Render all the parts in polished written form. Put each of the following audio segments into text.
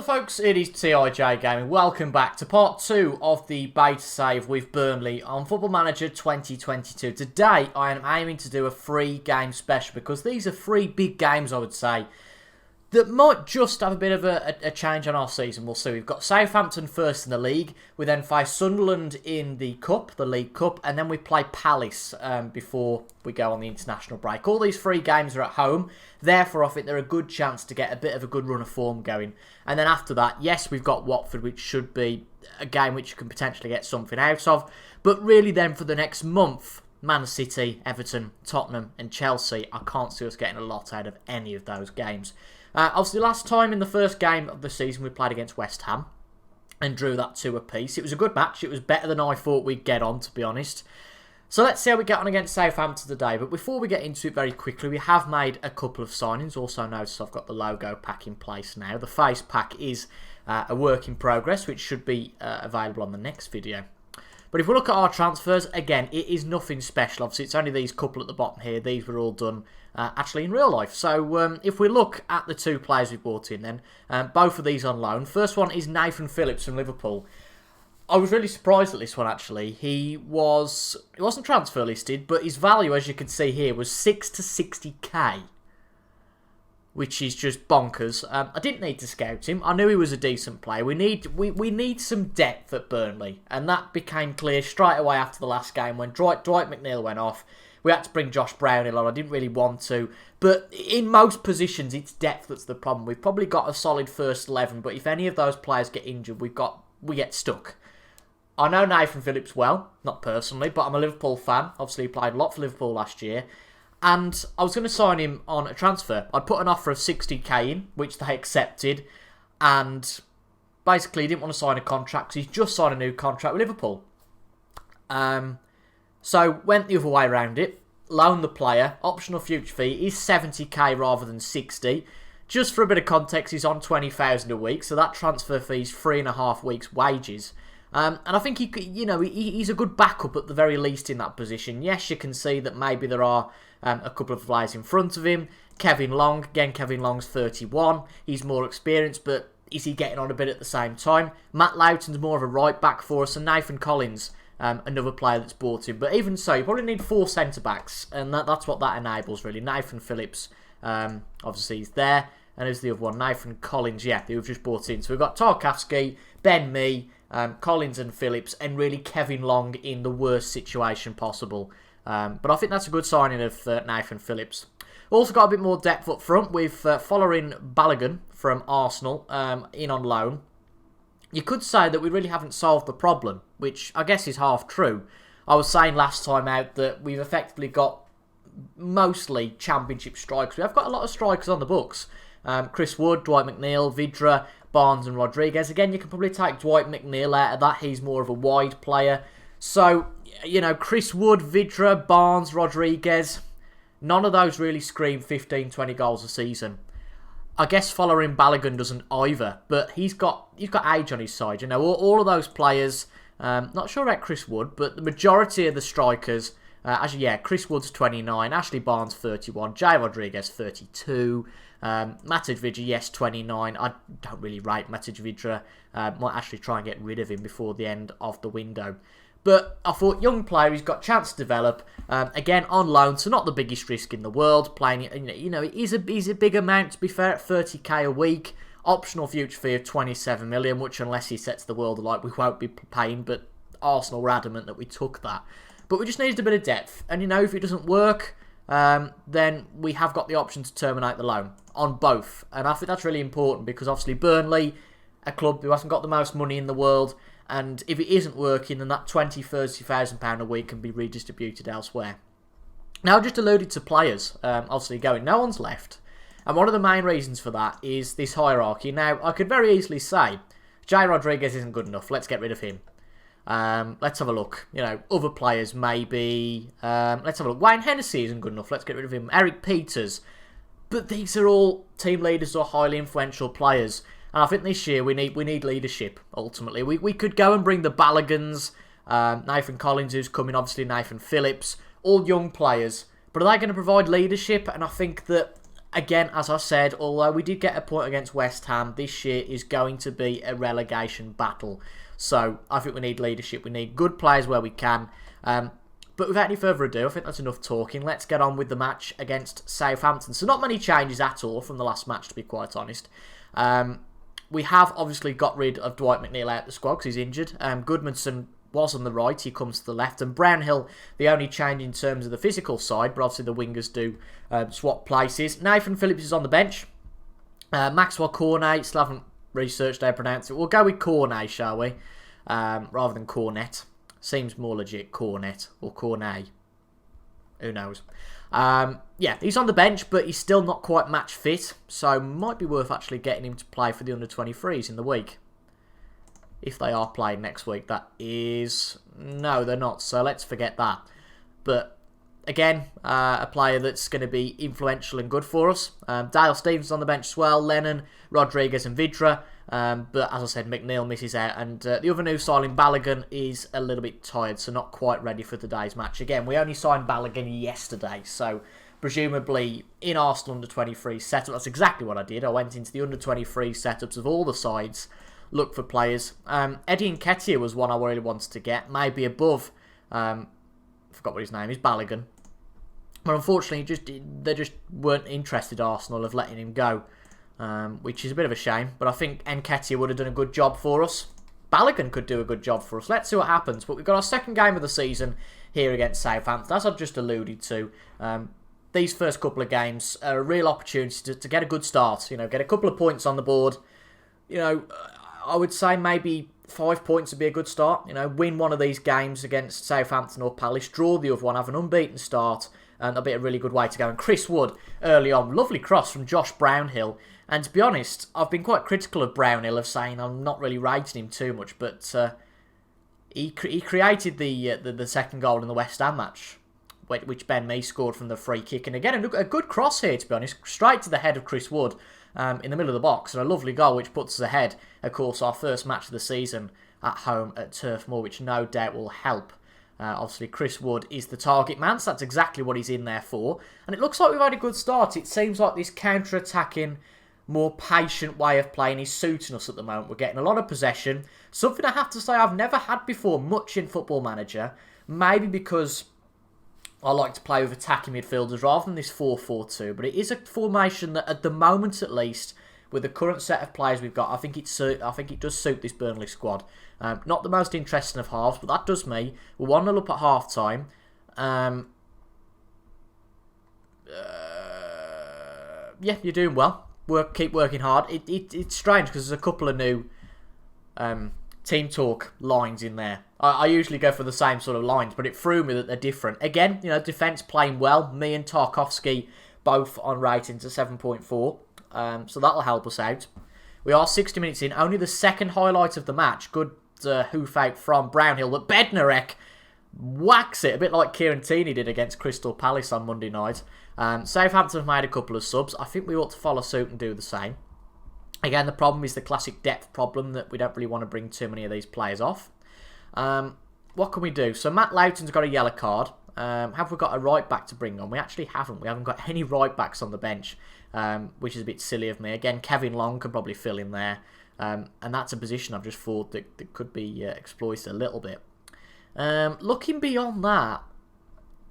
the folks, it is TIJ Gaming. Welcome back to part 2 of the beta save with Burnley on Football Manager 2022. Today I am aiming to do a free game special because these are 3 big games, I would say, that might just have a bit of a change on our season. We'll see. We've got Southampton first in the league. We then face Sunderland in the Cup, the League Cup, and then we play Palace before we go on the international break. All these 3 games are at home. Therefore, I think they're a good chance to get a bit of a good run of form going. And then after that, yes, we've got Watford, which should be a game which you can potentially get something out of. But really then for the next month, Man City, Everton, Tottenham and Chelsea, I can't see us getting a lot out of any of those games. Obviously, last time in the first game of the season, we played against West Ham and drew that 2 apiece. It was a good match. It was better than I thought we'd get on, to be honest. So let's see how we get on against Southampton today. But before we get into it very quickly, we have made a couple of signings. Also notice I've got the logo pack in place now. The face pack is a work in progress, which should be available on the next video. But if we look at our transfers, again, it is nothing special. Obviously, it's only these couple at the bottom here. These were all done actually in real life. So if we look at the 2 players we brought in then, both of these on loan. First one is Nathan Phillips from Liverpool. I was really surprised at this one, actually. He wasn't transfer listed, but his value, as you can see here, was 6 to 60k. Which is just bonkers. I didn't need to scout him. I knew he was a decent player. We need some depth at Burnley. And that became clear straight away after the last game when Dwight McNeil went off. We had to bring Josh Brownhill on. I didn't really want to. But in most positions, it's depth that's the problem. We've probably got a solid first 11. But if any of those players get injured, we get stuck. I know Nathan Phillips well. Not personally, but I'm a Liverpool fan. Obviously, he played a lot for Liverpool last year. And I was going to sign him on a transfer. I'd put an offer of 60k in, which they accepted. And basically, he didn't want to sign a contract, so he's just signed a new contract with Liverpool. So, went the other way around it. Loaned the player. Optional future fee is 70k rather than 60. Just for a bit of context, he's on 20,000 a week. So, that transfer fee is 3.5 weeks' wages. And I think he's a good backup at the very least in that position. Yes, you can see that maybe there are a couple of players in front of him. Kevin Long, again, Kevin Long's 31. He's more experienced, but is he getting on a bit at the same time? Matt Loughton's more of a right back for us, and Nathan Collins, another player that's bought in. But even so, you probably need 4 centre-backs, and that's what that enables, really. Nathan Phillips, obviously, he's there. And who's the other one? Nathan Collins, yeah, who we've just bought in. So we've got Tarkowski, Ben Mee, Collins and Phillips, and really Kevin Long in the worst situation possible. But I think that's a good signing of Nathan Phillips. Also got a bit more depth up front with following Balogun from Arsenal in on loan. You could say that we really haven't solved the problem, which I guess is half true. I was saying last time out that we've effectively got mostly championship strikers. We have got a lot of strikers on the books. Chris Wood, Dwight McNeil, Vidra, Barnes and Rodriguez. Again, you can probably take Dwight McNeil out of that. He's more of a wide player. So, Chris Wood, Vidra, Barnes, Rodriguez, none of those really scream 15, 20 goals a season. I guess following Balogun doesn't either, but he's got age on his side. All of those players, not sure about Chris Wood, but the majority of the strikers, Chris Wood's 29, Ashley Barnes 31, Jay Rodriguez 32, Matic Vidra, yes, 29. I don't really rate Matic Vidra. Might actually try and get rid of him before the end of the window. But I thought, young player, he's got a chance to develop. Again, on loan, so not the biggest risk in the world. Playing, it is a big amount, to be fair, at 30k a week. Optional future fee of 27 million, which unless he sets the world alight, we won't be paying. But Arsenal were adamant that we took that. But we just needed a bit of depth. And, if it doesn't work, then we have got the option to terminate the loan on both. And I think that's really important because obviously Burnley, a club who hasn't got the most money in the world, and if it isn't working, then that £20,000-30,000 a week can be redistributed elsewhere. Now, I just alluded to players, obviously going, no one's left. And one of the main reasons for that is this hierarchy. Now, I could very easily say, Jay Rodriguez isn't good enough, let's get rid of him. Let's have a look. Other players maybe. Let's have a look. Wayne Hennessy isn't good enough, let's get rid of him. Eric Peters. But these are all team leaders or highly influential players. And I think this year we need leadership, ultimately. We could go and bring the Balagans, Nathan Collins, who's coming, obviously Nathan Phillips, all young players. But are they going to provide leadership? And I think that again, as I said, although we did get a point against West Ham, this year is going to be a relegation battle. So I think we need leadership. We need good players where we can. But without any further ado, I think that's enough talking. Let's get on with the match against Southampton. So not many changes at all from the last match, to be quite honest. We have obviously got rid of Dwight McNeil out of the squad because he's injured. Goodmanson was on the right, he comes to the left. And Brownhill, the only change in terms of the physical side, but obviously the wingers do swap places. Nathan Phillips is on the bench. Maxwell Cornet, still haven't researched how to pronounce it. We'll go with Cornet, shall we? Rather than Cornet. Seems more legit, Cornet or Cornet. Who knows? Yeah, he's on the bench, but he's still not quite match fit. So might be worth actually getting him to play for the under-23s in the week. If they are playing next week, that is... No, they're not, so let's forget that. But again, a player that's going to be influential and good for us. Dale Stevens on the bench as well, Lennon, Rodriguez and Vidra. But as I said, McNeil misses out. And the other new signing, Balogun, is a little bit tired, so not quite ready for today's match. Again, we only signed Balogun yesterday, so presumably in Arsenal under-23 setup. That's exactly what I did. I went into the under-23 setups of all the sides, looked for players. Eddie Nketiah was one I really wanted to get, maybe above... forgot what his name is, Balogun. But unfortunately, they just weren't interested, Arsenal, of letting him go. Which is a bit of a shame. But I think Nketiah would have done a good job for us. Balogun could do a good job for us. Let's see what happens. But we've got our second game of the season here against Southampton. As I've just alluded to, these first couple of games are a real opportunity to get a good start. You know, get a couple of points on the board. You know, I would say maybe 5 points would be a good start. You know, win one of these games against Southampton or Palace, draw the other one, have an unbeaten start, and that'll be a really good way to go. And Chris Wood, early on, lovely cross from Josh Brownhill. And to be honest, I've been quite critical of Brownhill, of saying I'm not really rating him too much, but he created the second goal in the West Ham match, which Ben Mee scored from the free kick. And again, a good cross here, to be honest, straight to the head of Chris Wood in the middle of the box, and a lovely goal which puts us ahead. Of course, our first match of the season at home at Turf Moor, which no doubt will help. Obviously, Chris Wood is the target man, so that's exactly what he's in there for. And it looks like we've had a good start. It seems like this counter-attacking, more patient way of playing is suiting us at the moment. We're getting a lot of possession. Something I have to say I've never had before much in Football Manager. Maybe because I like to play with attacking midfielders rather than this 4-4-2. But it is a formation that, at the moment at least, with the current set of players we've got, I think it does suit this Burnley squad. Not the most interesting of halves, but that does me. We're 1-0 up at half-time. Yeah, you're doing well. Keep working hard. It's strange because there's a couple of new team talk lines in there. I usually go for the same sort of lines, but it threw me that they're different. Again, you know, defence playing well. Me and Tarkovsky both on ratings of 7.4. So that'll help us out. We are 60 minutes in. Only the second highlight of the match. Good hoof out from Brownhill, but Bednarek whacks it, a bit like Kieran Tierney did against Crystal Palace on Monday night. Southampton have made a couple of subs. I think we ought to follow suit and do the same. Again, the problem is the classic depth problem that we don't really want to bring too many of these players off. What can we do? So Matt Loughton's got a yellow card. Have we got a right back to bring on? We actually haven't. We haven't got any right backs on the bench, which is a bit silly of me. Again, Kevin Long could probably fill in there. And that's a position I've just thought that could be exploited a little bit. Looking beyond that,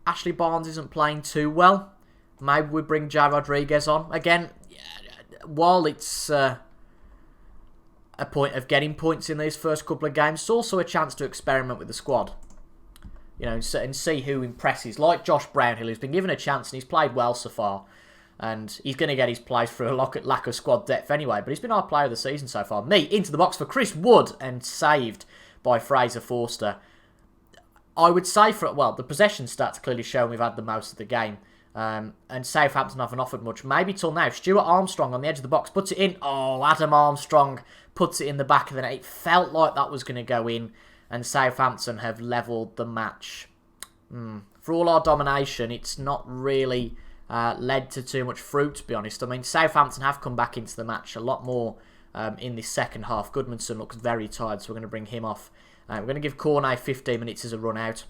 Ashley Barnes isn't playing too well. Maybe we bring Jai Rodriguez on. Again, while it's a point of getting points in these first couple of games, it's also a chance to experiment with the squad. You know, and see who impresses. Like Josh Brownhill, who's been given a chance and he's played well so far. And he's going to get his place through a lack of squad depth anyway. But he's been our player of the season so far. Me, into the box for Chris Wood and saved by Fraser Forster. I would say, the possession stats clearly show we've had the most of the game. And Southampton haven't offered much. Maybe till now. Stuart Armstrong on the edge of the box puts it in. Oh, Adam Armstrong puts it in the back of the net. It felt like that was going to go in. And Southampton have levelled the match. For all our domination, it's not really led to too much fruit, to be honest. I mean, Southampton have come back into the match a lot more in this second half. Goodmanson looks very tired, so we're going to bring him off. We're going to give Cornet 15 minutes as a run out.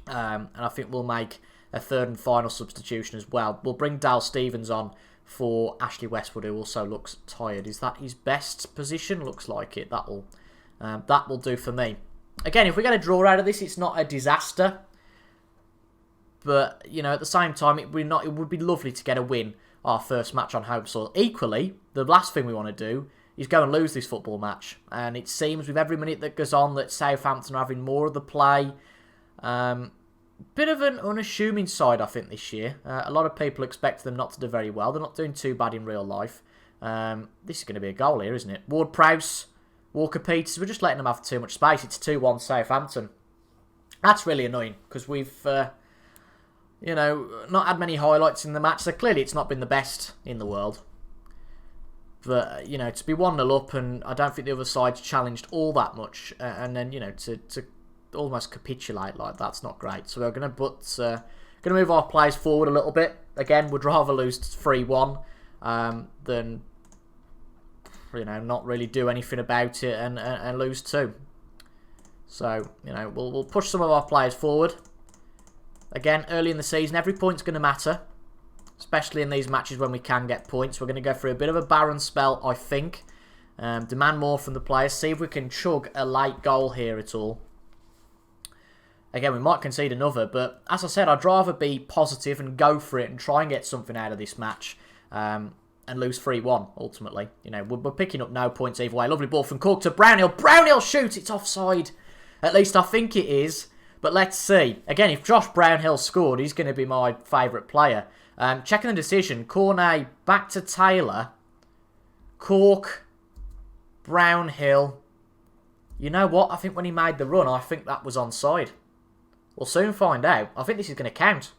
And I think we'll make a third and final substitution as well. We'll bring Dale Stevens on for Ashley Westwood, who also looks tired. Is that his best position? Looks like it. That will do for me. Again, if we get a draw out of this, it's not a disaster. But, at the same time, it would be lovely to get a win our first match on home soil. Equally, the last thing we want to do is go and lose this football match. And it seems with every minute that goes on that Southampton are having more of the play. Bit of an unassuming side, I think, this year. A lot of people expect them not to do very well. They're not doing too bad in real life. This is going to be a goal here, isn't it? Ward-Prowse, Walker-Peters. We're just letting them have too much space. It's 2-1 Southampton. That's really annoying because we've, not had many highlights in the match. So clearly it's not been the best in the world. But, to be 1-0 up, and I don't think the other side's challenged all that much. And then, to almost capitulate like that's not great. So we're going to move our players forward a little bit. Again, would rather lose 3-1 than not really do anything about it and lose 2. So we'll push some of our players forward. Again, early in the season, every point's going to matter, especially in these matches when we can get points. We're going to go through a bit of a barren spell, I think. Demand more from the players. See if we can chug a late goal here at all. Again, we might concede another, but as I said, I'd rather be positive and go for it and try and get something out of this match and lose 3-1, ultimately. We're picking up no points either way. Lovely ball from Cork to Brownhill. Brownhill shoots! It's offside. At least I think it is, but let's see. Again, if Josh Brownhill scored, he's going to be my favourite player. Checking the decision. Cornet back to Taylor. Cork. Brownhill. You know what? I think when he made the run, I think that was onside. We'll soon find out. I think this is going to count.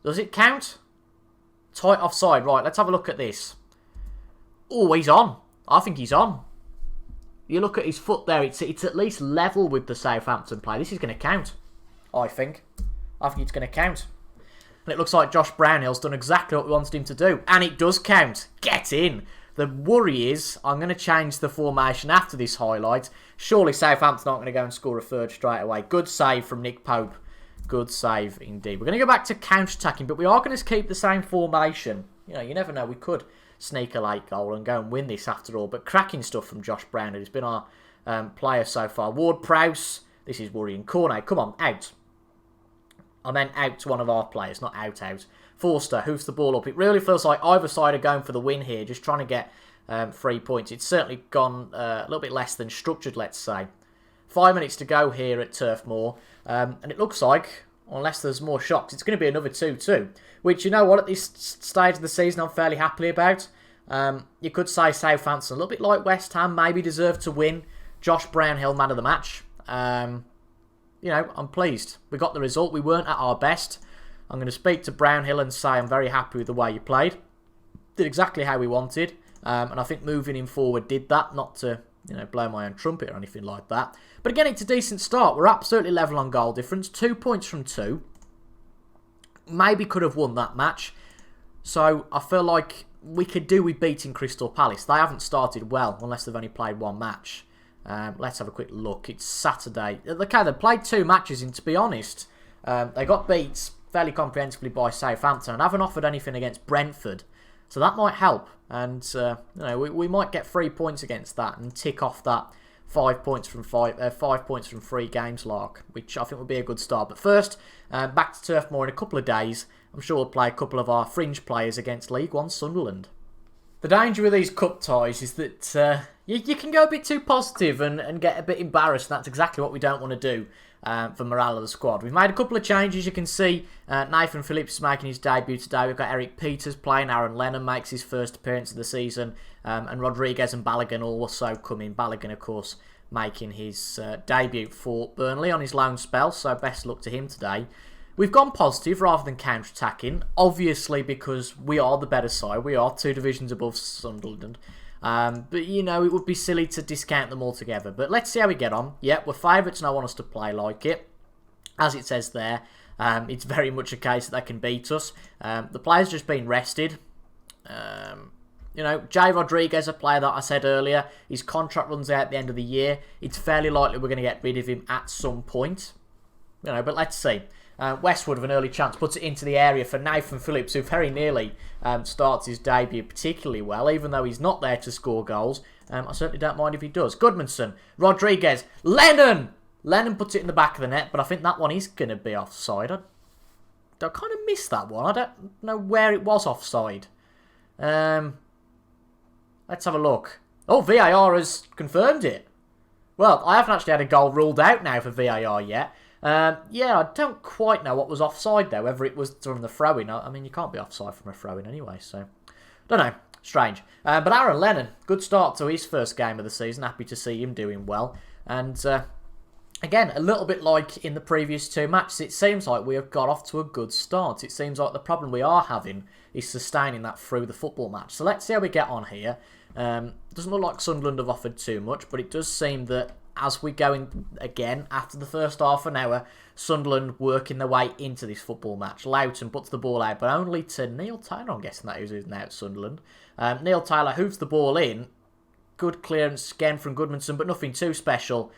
Does it count? Tight offside. Right, let's have a look at this. Oh, he's on. I think he's on. You look at his foot there. It's at least level with the Southampton play. This is going to count, I think. I think it's going to count. And it looks like Josh Brownhill's done exactly what we wanted him to do. And it does count. Get in. The worry is, I'm going to change the formation after this highlight. Surely Southampton aren't going to go and score a third straight away. Good save from Nick Pope. Good save indeed. We're going to go back to counter-attacking, but we are going to keep the same formation. You never know. We could sneak a late goal and go and win this after all. But cracking stuff from Josh Brown, who's been our player so far. Ward-Prowse. This is worrying. Cornet, come on, out. I meant out to one of our players, not out. Forster hoofs the ball up. It really feels like either side are going for the win here, just trying to get 3 points. It's certainly gone a little bit less than structured, let's say. 5 minutes to go here at Turf Moor. And it looks like, unless there's more shocks, it's going to be another 2-2. Which, you know what, at this stage of the season, I'm fairly happy about. You could say Southampton, a little bit like West Ham, maybe deserved to win. Josh Brownhill, man of the match. I'm pleased. We got the result. We weren't at our best. I'm going to speak to Brownhill and say I'm very happy with the way you played. Did exactly how we wanted. And I think moving him forward did that. Not to, blow my own trumpet or anything like that. But again, it's a decent start. We're absolutely level on goal difference. 2 points from 2. Maybe could have won that match. So I feel like we could do with beating Crystal Palace. They haven't started well unless they've only played one match. Let's have a quick look. It's Saturday. Okay, they played 2 matches, and to be honest, they got beat fairly comprehensively by Southampton and haven't offered anything against Brentford. So that might help. And, we might get 3 points against that and tick off that 5 points from 3 games lark, which I think would be a good start. But first, back to Turf Moor in a couple of days. I'm sure we'll play a couple of our fringe players against League One Sunderland. The danger with these cup ties is that you can go a bit too positive and get a bit embarrassed. That's exactly what we don't want to do for morale of the squad. We've made a couple of changes. You can see Nathan Phillips is making his debut today. We've got Eric Peters playing. Aaron Lennon makes his first appearance of the season. And Rodriguez and Balogun also come in. Balogun, of course, making his debut for Burnley on his loan spell. So best luck to him today. We've gone positive rather than counter-attacking, obviously because we are the better side. We are 2 divisions above Sunderland. But, it would be silly to discount them altogether. But let's see how we get on. Yeah, we're favourites and I want us to play like it. As it says there, it's very much a case that they can beat us. The player's just been rested. Jay Rodriguez, a player that I said earlier, his contract runs out at the end of the year. It's fairly likely we're going to get rid of him at some point. But let's see. Westwood with an early chance puts it into the area for Nathan Phillips, who very nearly starts his debut particularly well, even though he's not there to score goals. I certainly don't mind if he does. Goodmanson, Rodriguez, Lennon! Lennon puts it in the back of the net, but I think that one is going to be offside. I kind of missed that one. I don't know where it was offside. Let's have a look. Oh, VAR has confirmed it. Well, I haven't actually had a goal ruled out now for VAR yet. Yeah, I don't quite know what was offside there, whether it was from the throw-in. I mean, you can't be offside from a throw-in anyway, so... Don't know. Strange. But Aaron Lennon, good start to his first game of the season. Happy to see him doing well. And, again, a little bit like in the previous two matches, it seems like we have got off to a good start. It seems like the problem we are having is sustaining that through the football match. So let's see how we get on here. Doesn't look like Sunderland have offered too much, but it does seem that as we go in again, after the first half an hour, Sunderland working their way into this football match. Loughton puts the ball out, but only to Neil Taylor, I'm guessing that is now at Sunderland. Neil Taylor hooves the ball in. Good clearance again from Goodmanson, but nothing too special.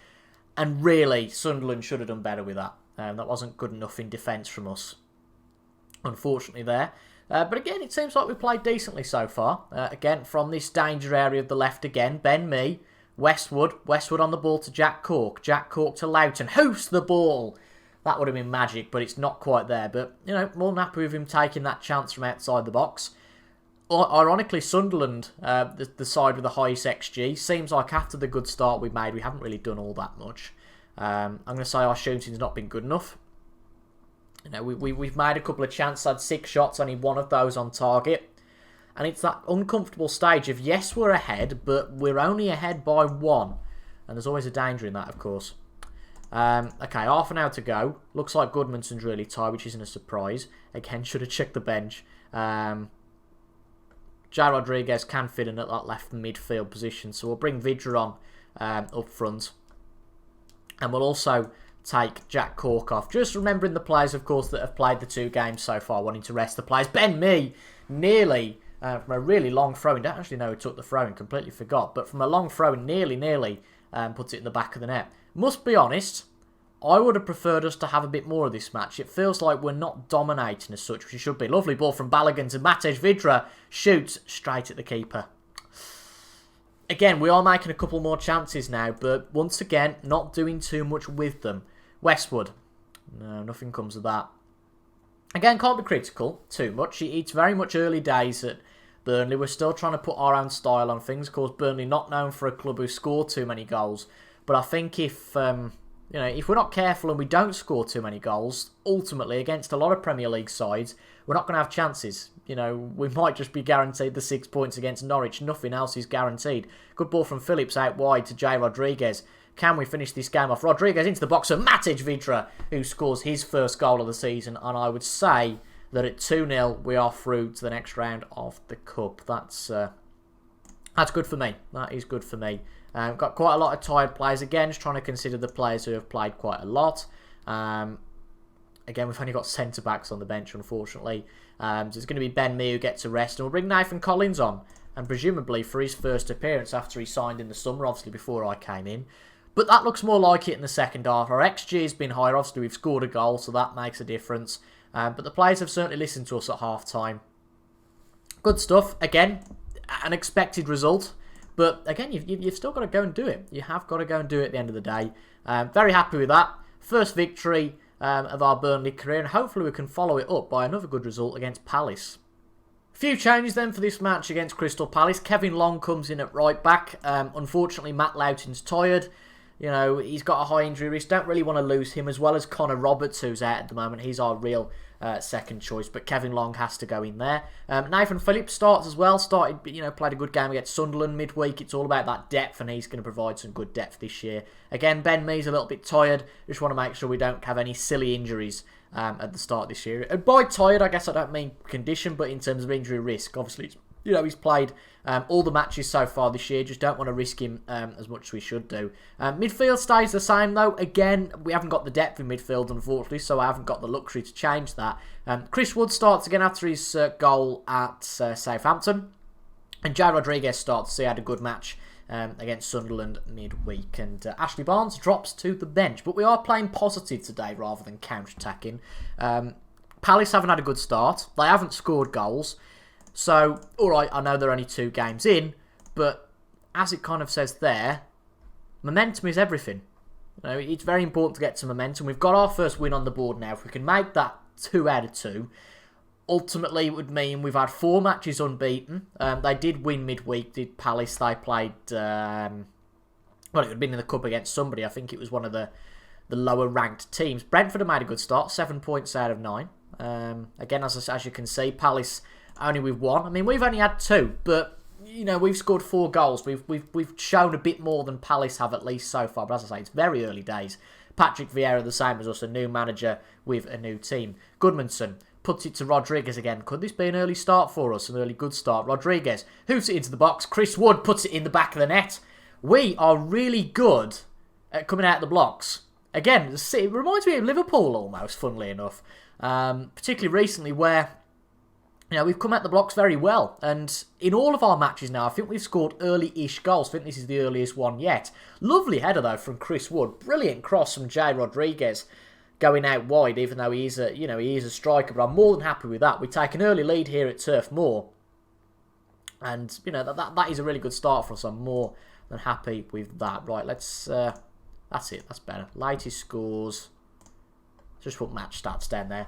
And really, Sunderland should have done better with that. That wasn't good enough in defence from us, unfortunately there. But again, it seems like we played decently so far. Again, from this danger area of the left again, Ben Mee, Westwood on the ball to Jack Cork. Jack Cork to Loughton, hoofs the ball. That would have been magic, but it's not quite there. But, you know, more than happy with him taking that chance from outside the box. Ironically, Sunderland, the side with the highest XG, seems like after the good start we made, we haven't really done all that much. I'm going to say our shooting's not been good enough. You know, we've made a couple of chances, had 6 shots, only one of those on target. And it's that uncomfortable stage of, yes, we're ahead, but we're only ahead by 1. And there's always a danger in that, of course. Okay, half an hour to go. Looks like Goodmanson's really tired, which isn't a surprise. Again, should have checked the bench. Jai Rodriguez can fit in at that left midfield position, so we'll bring Vidra on up front. And we'll also take Jack Cork off. Just remembering the players, of course, that have played the 2 games so far, wanting to rest the players. Ben Mee, nearly, from a really long throw-in, don't actually know who took the throw-in, completely forgot, but from a long throw-in, nearly puts it in the back of the net. Must be honest, I would have preferred us to have a bit more of this match. It feels like we're not dominating as such, which we should be. Lovely ball from Balogun to Matej Vidra. Shoots straight at the keeper. Again, we are making a couple more chances now, but once again, not doing too much with them. Westwood. No, nothing comes of that. Again, can't be critical too much. It's very much early days at Burnley. We're still trying to put our own style on things. Of course, Burnley not known for a club who score too many goals. But I think if we're not careful and we don't score too many goals, ultimately, against a lot of Premier League sides, we're not going to have chances. You know, we might just be guaranteed the 6 points against Norwich. Nothing else is guaranteed. Good ball from Phillips out wide to Jai Rodriguez. Can we finish this game off? Rodriguez into the box of Matej Vidra, who scores his first goal of the season. And I would say that at 2-0, we are through to the next round of the Cup. That's good for me. That is good for me. Got quite a lot of tired players. Again, just trying to consider the players who have played quite a lot. Again, we've only got centre-backs on the bench, unfortunately. So it's going to be Ben Mee who gets a rest. And we'll bring Nathan Collins on. And presumably for his first appearance after he signed in the summer, obviously before I came in. But that looks more like it in the second half. Our XG has been higher. Obviously, we've scored a goal, so that makes a difference. But the players have certainly listened to us at half-time. Good stuff. Again, an expected result. But again, you've still got to go and do it. You have got to go and do it at the end of the day. Very happy with that. First victory of our Burnley career. And hopefully we can follow it up by another good result against Palace. Few changes then for this match against Crystal Palace. Kevin Long comes in at right back. Unfortunately, Matt Loughton's tired. You know, he's got a high injury risk. Don't really want to lose him, as well as Connor Roberts, who's out at the moment. He's our real second choice, but Kevin Long has to go in there. Nathan Phillips starts as well. Played a good game against Sunderland midweek. It's all about that depth, and he's going to provide some good depth this year. Again, Ben Mee's a little bit tired. Just want to make sure we don't have any silly injuries at the start this year. And by tired, I guess I don't mean condition, but in terms of injury risk. Obviously, he's played all the matches so far this year. Just don't want to risk him as much as we should do. Midfield stays the same though. Again, we haven't got the depth in midfield, unfortunately, so I haven't got the luxury to change that. Chris Wood starts again after his goal at Southampton. And Jai Rodriguez starts. He had a good match against Sunderland midweek. And Ashley Barnes drops to the bench. But we are playing positive today rather than counter-attacking. Palace haven't had a good start. They haven't scored goals. So, alright, I know they're only 2 games in, but as it kind of says there, momentum is everything. You know, it's very important to get some momentum. We've got our first win on the board now. If we can make that 2 out of 2, ultimately it would mean we've had 4 matches unbeaten. They did win midweek, did Palace. They played, well, it would have been in the cup against somebody. I think it was one of the lower ranked teams. Brentford have made a good start, 7 points out of 9. Again, as you can see, Palace only with 1. I mean, we've only had 2, but you know, we've scored 4 goals. We've shown a bit more than Palace have, at least so far. But as I say, it's very early days. Patrick Vieira, the same as us, a new manager with a new team. Goodmanson puts it to Rodriguez again. Could this be an early start for us? An early good start. Rodriguez hoops it into the box. Chris Wood puts it in the back of the net. We are really good at coming out of the blocks. Again, it reminds me of Liverpool almost, funnily enough. Particularly recently, where you know, we've come at the blocks very well. And in all of our matches now, I think we've scored early-ish goals. I think this is the earliest one yet. Lovely header, though, from Chris Wood. Brilliant cross from Jay Rodriguez going out wide, even though he is a striker. But I'm more than happy with that. We take an early lead here at Turf Moor. And, you know, that is a really good start for us. I'm more than happy with that. Right, let's... that's it. That's better. Latest scores. Just put match stats down there.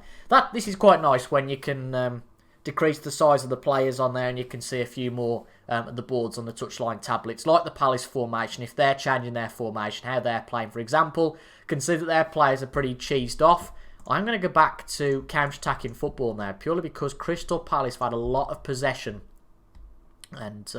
This is quite nice when you can... decrease the size of the players on there and you can see a few more of the boards on the touchline tablets, like the Palace formation. If they're changing their formation, how they're playing, for example, can see that their players are pretty cheesed off. I'm going to go back to counter-attacking football now, purely because Crystal Palace have had a lot of possession. And,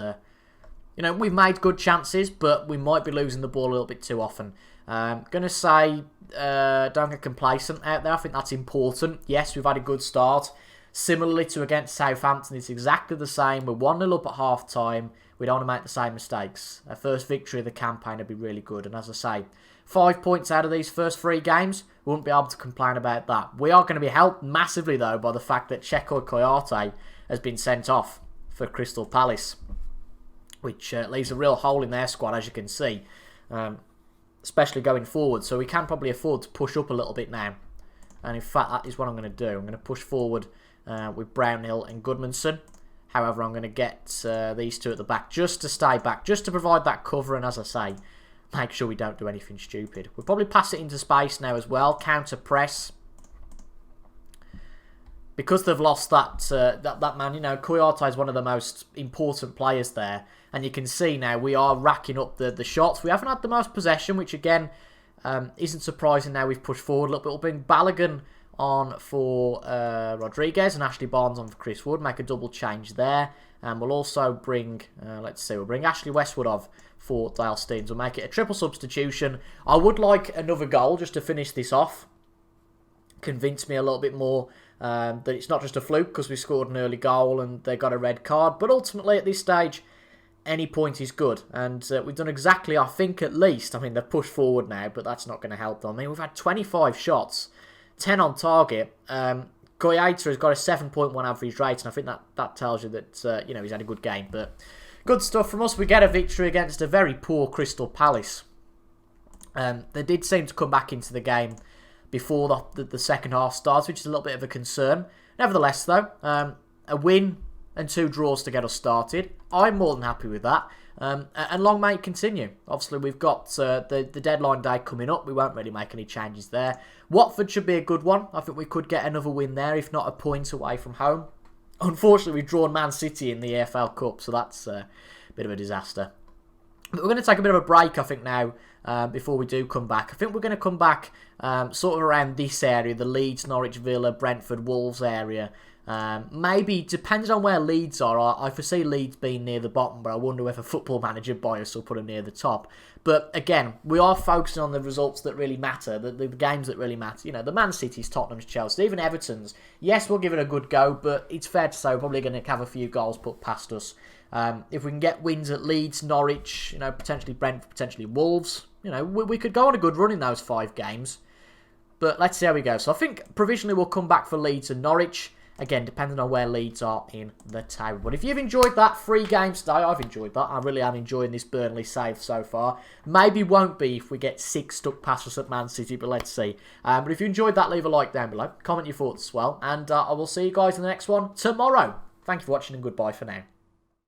you know, we've made good chances, but we might be losing the ball a little bit too often. Going to say, don't get complacent out there. I think that's important. Yes, we've had a good start. Similarly to against Southampton, it's exactly the same. We're 1-0 up at half-time. We don't want to make the same mistakes. Our first victory of the campaign would be really good. And as I say, 5 points out of these first 3 games, we wouldn't be able to complain about that. We are going to be helped massively, though, by the fact that Checo Koyate has been sent off for Crystal Palace, which leaves a real hole in their squad, as you can see, especially going forward. So we can probably afford to push up a little bit now. And in fact, that is what I'm going to do. I'm going to push forward with Brownhill and Goodmanson. However, I'm going to get these 2 at the back just to stay back, just to provide that cover. And as I say, make sure we don't do anything stupid. We'll probably pass it into space now as well. Counter press. Because they've lost that man, you know, Koyate is one of the most important players there. And you can see now we are racking up the shots. We haven't had the most possession, which again isn't surprising now we've pushed forward a little bit. We'll bring Balogun on for Rodriguez and Ashley Barnes on for Chris Wood. Make a double change there. And we'll also bring, we'll bring Ashley Westwood off for Dale Steens. We'll make it a triple substitution. I would like another goal just to finish this off. Convince me a little bit more that it's not just a fluke because we scored an early goal and they got a red card. But ultimately at this stage, any point is good. And we've done exactly, I think at least, I mean they've pushed forward now, but that's not going to help them. I mean, we've had 25 shots. 10 on target. Koyate has got a 7.1 average rate, and I think that tells you that you know, he's had a good game. But good stuff from us. We get a victory against a very poor Crystal Palace. They did seem to come back into the game before the second half starts, which is a little bit of a concern. Nevertheless, though, a win and 2 draws to get us started. I'm more than happy with that. And long may it continue. Obviously, we've got the deadline day coming up. We won't really make any changes there. Watford should be a good one. I think we could get another win there, if not a point away from home. Unfortunately, we've drawn Man City in the EFL Cup, so that's a bit of a disaster. But we're going to take a bit of a break, I think, now, before we do come back. I think we're going to come back sort of around this area, the Leeds, Norwich, Villa, Brentford, Wolves area. Maybe, depends on where Leeds are. I foresee Leeds being near the bottom, but I wonder whether Football Manager bias will put them near the top. But again, we are focusing on the results that really matter, the games that really matter. You know, the Man City's, Tottenham's, Chelsea, even Everton's. Yes, we'll give it a good go, but it's fair to say we're probably going to have a few goals put past us. If we can get wins at Leeds, Norwich, you know, potentially Brentford, potentially Wolves, you know, we could go on a good run in those 5 games. But let's see how we go. So I think provisionally we'll come back for Leeds and Norwich. Again, depending on where Leeds are in the table. But if you've enjoyed that 3 games today, I've enjoyed that. I really am enjoying this Burnley save so far. Maybe won't be if we get 6 stuck past us at Man City, but let's see. But if you enjoyed that, leave a like down below. Comment your thoughts as well. And I will see you guys in the next one tomorrow. Thank you for watching and goodbye for now.